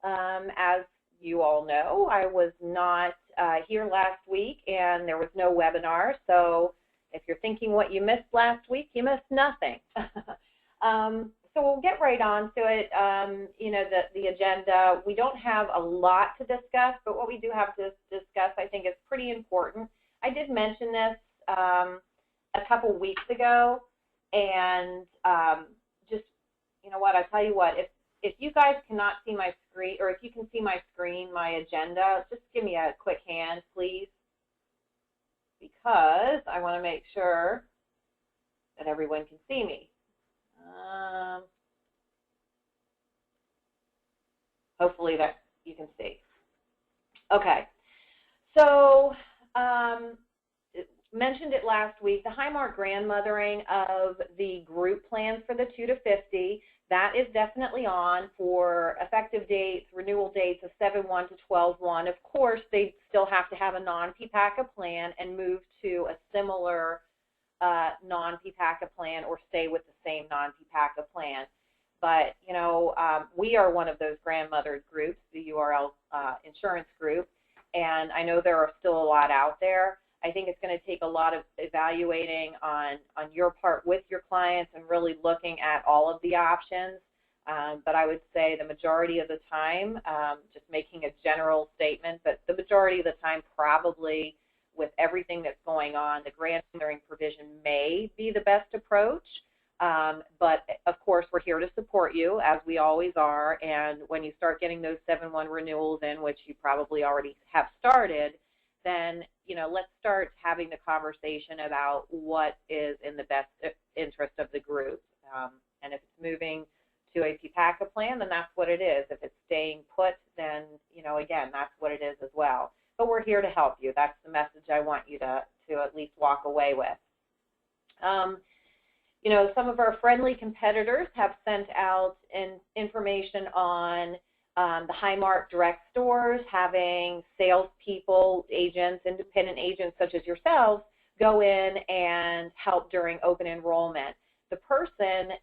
As you all know, I was not here last week, and there was no webinar. So if you're thinking what you missed last week, you missed nothing. So we'll get right on to it. You know, the agenda, we don't have a lot to discuss, but what we do have to discuss, I think, is pretty important. I did mention this a couple weeks ago, and just, you know what, I tell you what, if you guys cannot see my screen, or if you can see my screen, my agenda, just give me a quick hand, please, because I want to make sure that everyone can see me. Hopefully that you can see. Okay, so mentioned it last week, the Highmark grandmothering of the group plans for the 2 to 50, that is definitely on for effective dates, renewal dates of 7/1 to 12/1. Of course, they still have to have a non-PPACA plan and move to a similar non-PPACA plan or stay with the same non-PPACA plan. But, you know, we are one of those grandmothers groups, the URL insurance group, and I know there are still a lot out there. I think it's going to take a lot of evaluating on your part with your clients and really looking at all of the options. But I would say the majority of the time, just making a general statement, but the majority of the time probably with everything that's going on, the grandmothering provision may be the best approach. But of course, we're here to support you, as we always are. And when you start getting those 7/1 renewals in, which you probably already have started, then, you know, let's start having the conversation about what is in the best interest of the group. And if it's moving to a PPACA plan, then that's what it is. If it's staying put, then, you know, again, that's what it is as well. But we're here to help you. That's the message I want you to at least walk away with. You know, some of our friendly competitors have sent out information on the Highmark direct stores, having salespeople, agents, independent agents such as yourselves go in and help during open enrollment. The person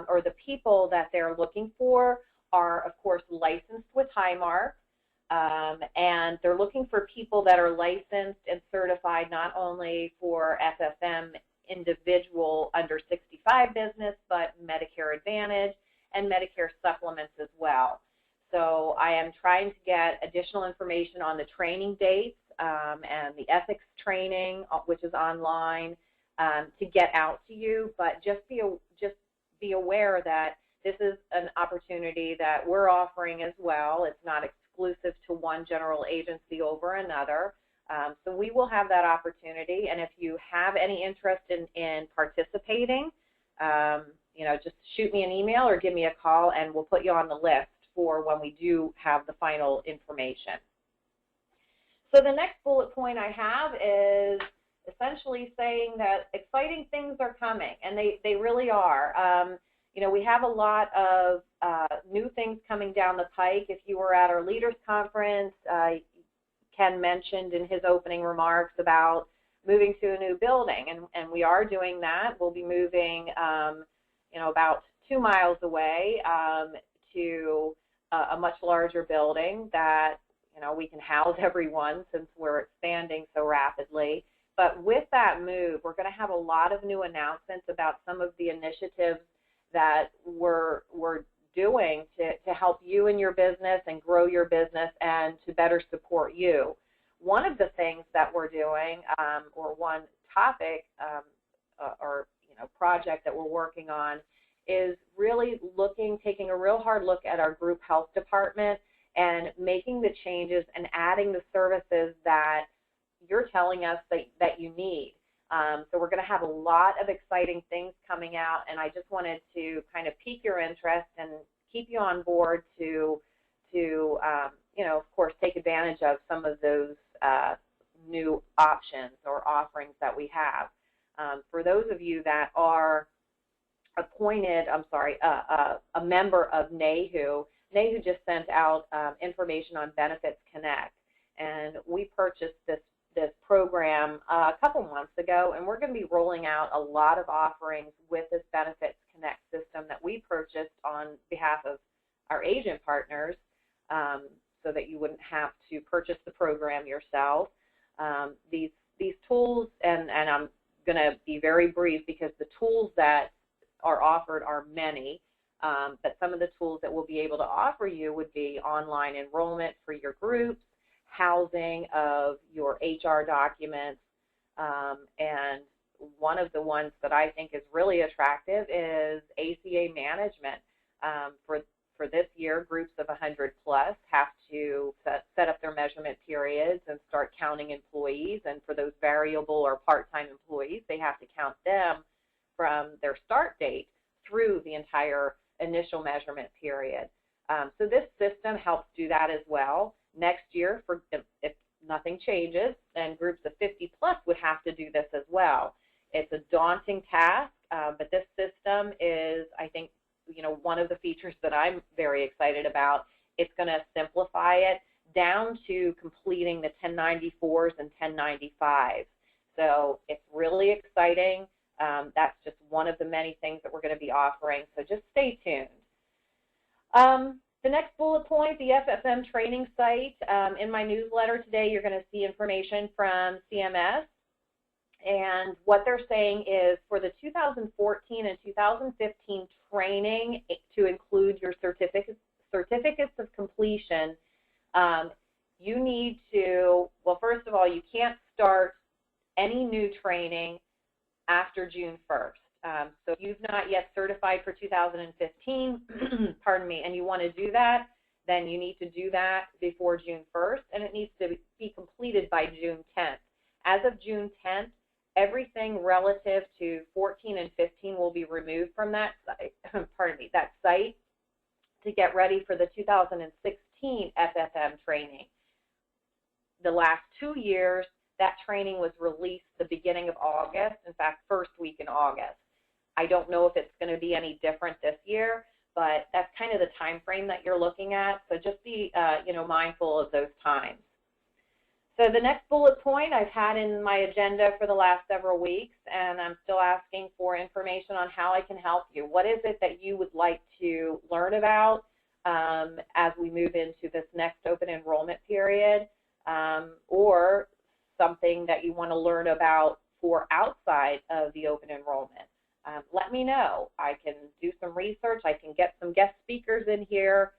or the people that they're looking for are, of course, licensed with Highmark, and they're looking for people that are licensed and certified not only for FFM individual under 65 business, but Medicare Advantage and Medicare supplements as well. So I am trying to get additional information on the training dates and the ethics training, which is online, to get out to you. But just be aware that this is an opportunity that we're offering as well. It's not exclusive to one general agency over another. So we will have that opportunity, and if you have any interest in participating, you know, just shoot me an email or give me a call, and we'll put you on the list for when we do have the final information. So the next bullet point I have is essentially saying that exciting things are coming, and they really are. You know, we have a lot of new things coming down the pike. If you were at our leaders conference, Ken mentioned in his opening remarks about moving to a new building, and we are doing that. We'll be moving, you know, about 2 miles away to a much larger building that, you know, we can house everyone since we're expanding so rapidly. But with that move, we're going to have a lot of new announcements about some of the initiatives that we're doing to help you in your business and grow your business and to better support you. One of the things that we're doing, or one topic or, you know, project that we're working on, is really taking a real hard look at our group health department and making the changes and adding the services that you're telling us that you need. So we're going to have a lot of exciting things coming out, and I just wanted to kind of pique your interest and keep you on board to you know, of course, take advantage of some of those new options or offerings that we have. For those of you that are appointed, a member of NAHU just sent out information on Benefits Connect, and we purchased this program a couple months ago, and we're going to be rolling out a lot of offerings with this Benefits Connect system that we purchased on behalf of our agent partners so that you wouldn't have to purchase the program yourself. These tools, and I'm going to be very brief because the tools that are offered are many, but some of the tools that we'll be able to offer you would be online enrollment for your groups, housing of your HR documents, and one of the ones that I think is really attractive is ACA management. For this year, groups of 100 plus have to set up their measurement periods and start counting employees, and for those variable or part-time employees, they have to count them from their start date through the entire initial measurement period. So this system helps do that as well. Next year, if nothing changes, then groups of 50 plus would have to do this as well. It's a daunting task, but this system is, I think, one of the features that I'm very excited about. It's going to simplify it down to completing the 1094s and 1095s. So it's really exciting. That's just one of the many things that we're going to be offering, so just stay tuned. The next bullet point, the FFM training site. In my newsletter today, you're going to see information from CMS. And what they're saying is for the 2014 and 2015 training to include your certificates of completion, you need to, well, first of all, you can't start any new training after June 1st. So if you've not yet certified for 2015, pardon me, and you want to do that, then you need to do that before June 1st, and it needs to be completed by June 10th. As of June 10th, everything relative to 14 and 15 will be removed from that site, that site to get ready for the 2016 FFM training. The last 2 years, that training was released the beginning of August, in fact, first week in August. I don't know if it's going to be any different this year, but that's kind of the time frame that you're looking at, so just be mindful of those times. So the next bullet point I've had in my agenda for the last several weeks, and I'm still asking for information on how I can help you. What is it that you would like to learn about as we move into this next open enrollment period, or something that you want to learn about for outside of the open enrollment? Let me know. I can do some research. I can get some guest speakers in here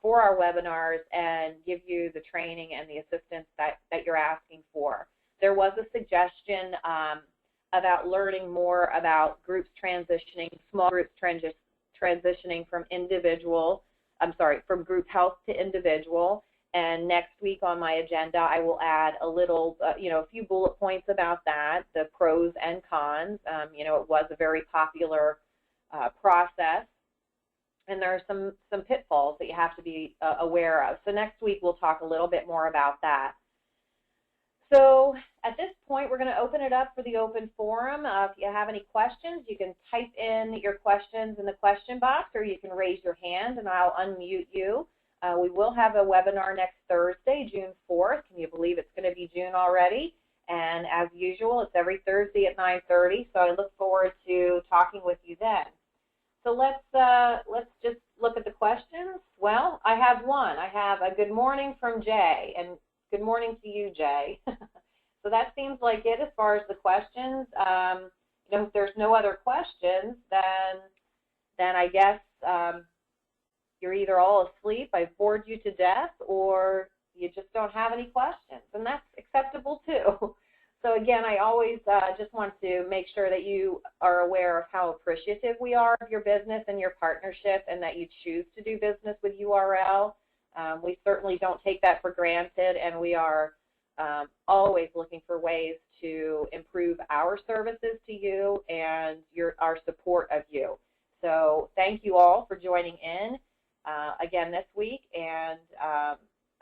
for our webinars and give you the training and the assistance that you're asking for. There was a suggestion about learning more about groups transitioning, small groups transitioning from from group health to individual. And next week on my agenda, I will add a little, a few bullet points about that, the pros and cons. It was a very popular process. And there are some pitfalls that you have to be aware of. So next week we'll talk a little bit more about that. So at this point we're going to open it up for the open forum. If you have any questions, you can type in your questions in the question box, or you can raise your hand and I'll unmute you. We will have a webinar next Thursday, June 4th. Can you believe it's going to be June already? And as usual, it's every Thursday at 9:30. So I look forward to talking with you then. So let's just look at the questions. Well, I have one. I have a good morning from Jay, and good morning to you, Jay. So that seems like it as far as the questions. If there's no other questions, then I guess you're either all asleep, I've bored you to death, or you just don't have any questions, and that's acceptable too. So again, I always just want to make sure that you are aware of how appreciative we are of your business and your partnership, and that you choose to do business with URL. We certainly don't take that for granted, and we are always looking for ways to improve our services to you and our support of you. So thank you all for joining in again this week, and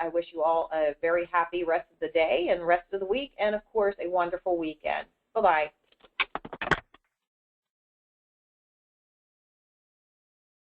I wish you all a very happy rest of the day and rest of the week, and of course a wonderful weekend. Bye-bye.